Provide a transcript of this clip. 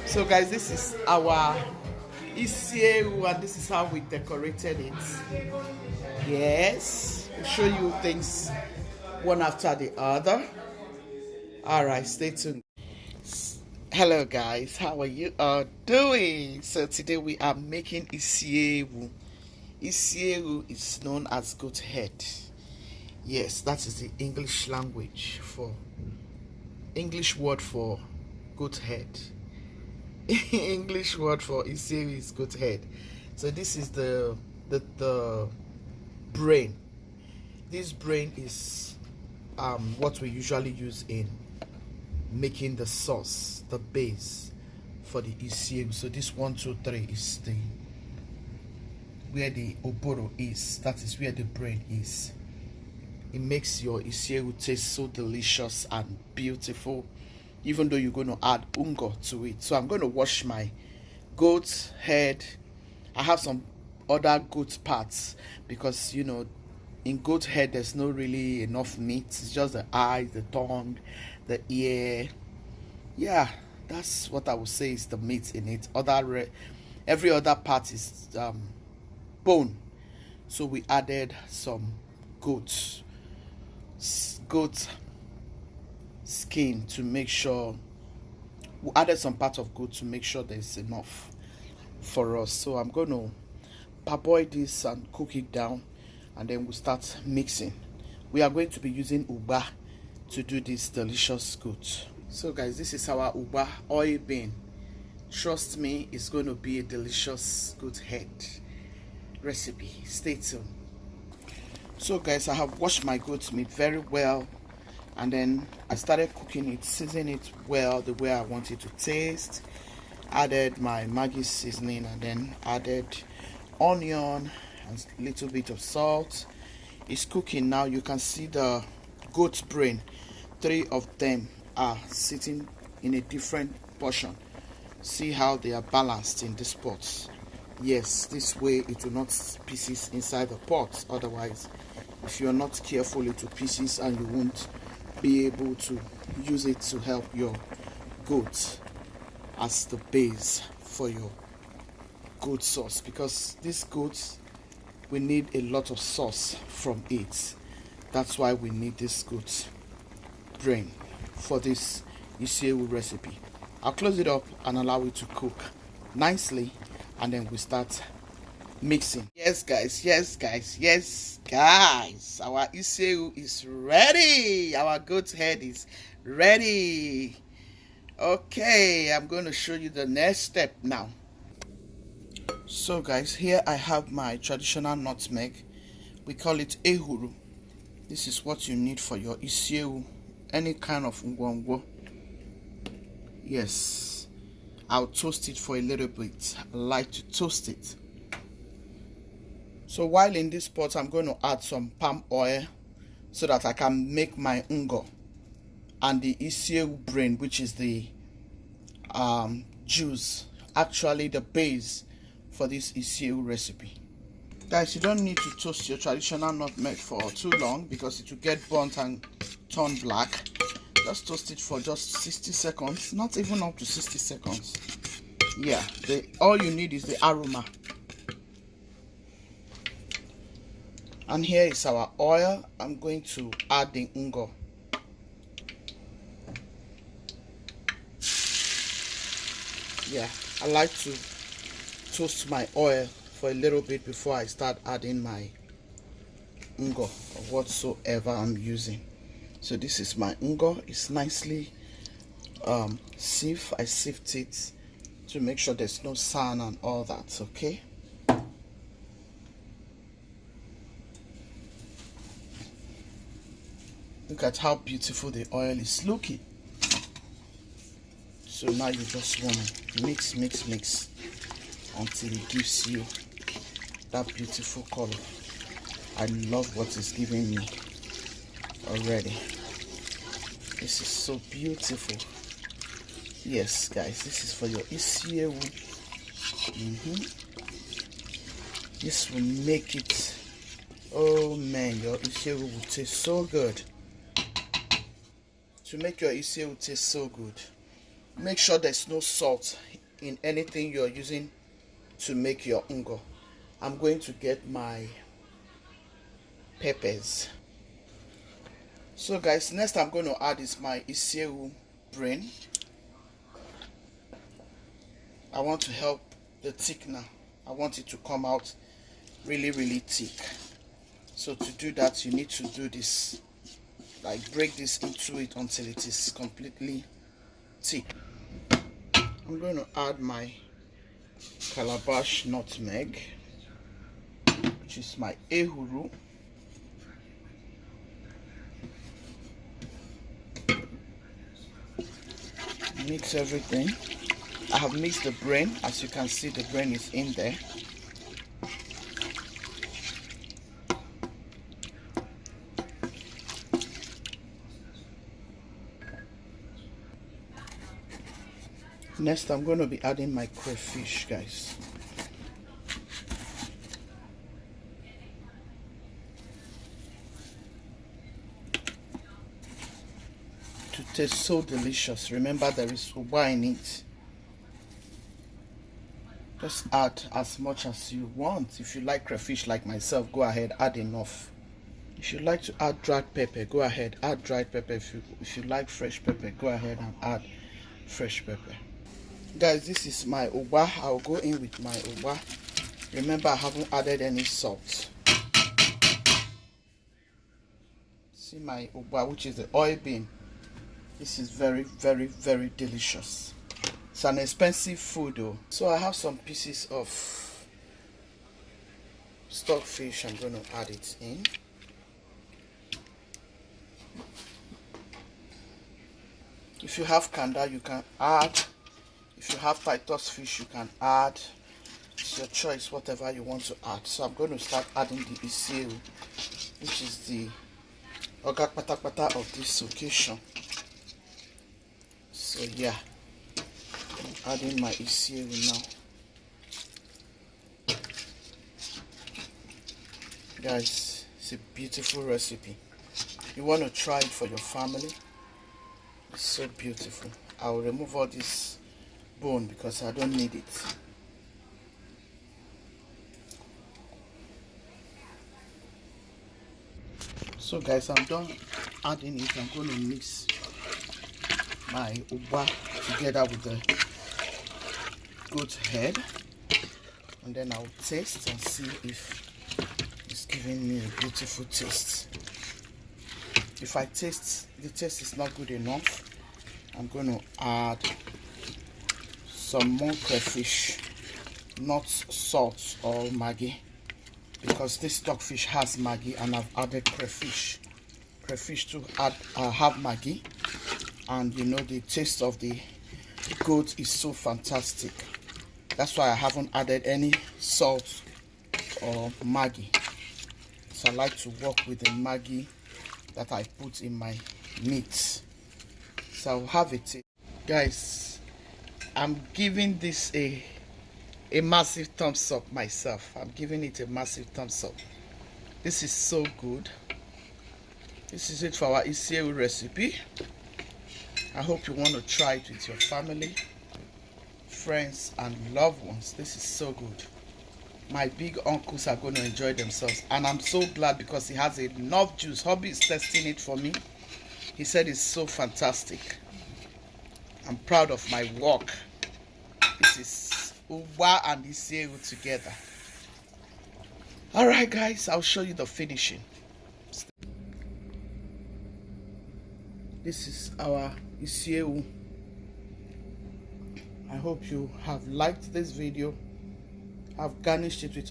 So guys, this is our Isi Ewu, and this is how we decorated it. Yes, we'll show you things one after the other. Alright, stay tuned. Hello guys, how are you all doing? So today we are making Isi Ewu. Isi Ewu is known as goat head. Yes, that is the English language for English word for goat head. English word for Isi Ewu is goat head. So this is the brain. This brain is what we usually use in making the sauce, the base for the Isi Ewu. So this 1, 2, 3 is the where the oboro is. That is where the brain is. It makes your Isi Ewu taste so delicious and beautiful, even though you're going to add ungo to it. So I'm going to wash my goat head. I have some other goat parts because, you know, in goat head there's no really enough meat. It's just the eyes, the tongue, the ear. Yeah, that's what I would say is the meat in it. Every other part is bone. So we added some goat skin to make sure. We added some part of goat to make sure there's enough for us. So I'm going to parboil this and cook it down, and then we'll start mixing. We are going to be using uba to do this delicious goat. So guys, this is our uba oil bean. Trust me, it's going to be a delicious goat head recipe. Stay tuned. So guys, I have washed my goat meat very well, and then I started cooking it, seasoning it well the way I want it to taste. Added my Maggi seasoning, and then added onion and a little bit of salt. It's cooking now. You can see the goat brain. 3 of them are sitting in a different portion. See how they are balanced in this pot. Yes, this way it will not pieces inside the pot. Otherwise, if you're not careful, it will pieces and you won't be able to use it to help your goat as the base for your goat sauce, because this goat, we need a lot of sauce from it. That's why we need this goat brain for this Isi Ewu recipe. I'll close it up and allow it to cook nicely, and then we start mixing. Yes guys, our Isi Ewu is ready. Our goat head is ready. Okay, I'm going to show you the next step now. So guys, here I have my traditional nutmeg. We call it ehuru. This is what you need for your Isi Ewu, any kind of ngwongwo. Yes, I'll toast it for a little bit. I like to toast it. So while in this pot, I'm going to add some palm oil so that I can make my ungo and the Isi Ewu brain, which is the juice, actually the base for this Isi Ewu recipe. Guys, you don't need to toast your traditional nutmeg for too long because it will get burnt and turn black. Just toast it for just 60 seconds, not even up to 60 seconds. Yeah, all you need is the aroma. And here is our oil. I'm going to add the ungo. Yeah, I like to toast my oil for a little bit before I start adding my ungo or whatsoever I'm using. So this is my ungo. It's nicely sieved. I sieved it to make sure there's no sand and all that. Okay. Look at how beautiful the oil is looking. So now you just want to mix until it gives you that beautiful color. I love what it's giving me already. This is so beautiful. Yes guys, this is for your Isi Ewu. This will make it, oh man, your Isi Ewu will taste so good. To make your Isi Ewu taste so good, make sure there's no salt in anything you're using to make your ngo. I'm going to get my peppers. So guys, next I'm going to add is my Isi Ewu brain. I want to help the thickener. I want it to come out really thick. So to do that, you need to do this, like break this into it until it is completely thick. I'm going to add my calabash nutmeg, which is my ehuru. Mix everything. I have mixed the brain. As you can see, the brain is in there. Next, I'm going to be adding my crayfish, guys. To taste so delicious. Remember, there is uba in it. Just add as much as you want. If you like crayfish like myself, go ahead, add enough. If you like to add dried pepper, go ahead, add dried pepper. If you like fresh pepper, go ahead and add fresh pepper. Guys, this is my uba. I'll go in with my uba. Remember, I haven't added any salt. See my uba, which is the oil bean. This is very delicious. It's an expensive food though. So I have some pieces of stockfish. I'm going to add it in. If you have kanda, you can add. If you have Titus fish, you can add. It's your choice, whatever you want to add. So I'm going to start adding the Isi Ewu, which is the ogak patapata of this occasion. So yeah, I'm adding my Isi Ewu now. Guys, it's a beautiful recipe. You want to try it for your family. It's so beautiful. I will remove all this bone because I don't need it. So guys, I'm done adding it. I'm going to mix my uba together with the goat head, and then I'll taste and see if it's giving me a beautiful taste. If I taste the taste is not good enough, I'm going to add some more crayfish, not salt or maggi, because this stockfish has maggi and I've added crayfish. Crayfish to add have maggi, and you know the taste of the goat is so fantastic. That's why I haven't added any salt or maggi. So I like to work with the maggi that I put in my meat. So I'll have it. Guys, I'm giving this a massive thumbs up myself. I'm giving it a massive thumbs up. This is so good. This is it for our Isi Ewu recipe. I hope you want to try it with your family, friends and loved ones. This is so good. My big uncles are going to enjoy themselves, and I'm so glad because he has enough juice. Hobby is testing it for me. He said it's so fantastic. I'm proud of my work. This is uba and Isi Ewu together. Alright guys, I'll show you the finishing. This is our Isi Ewu. I hope you have liked this video. I've garnished it with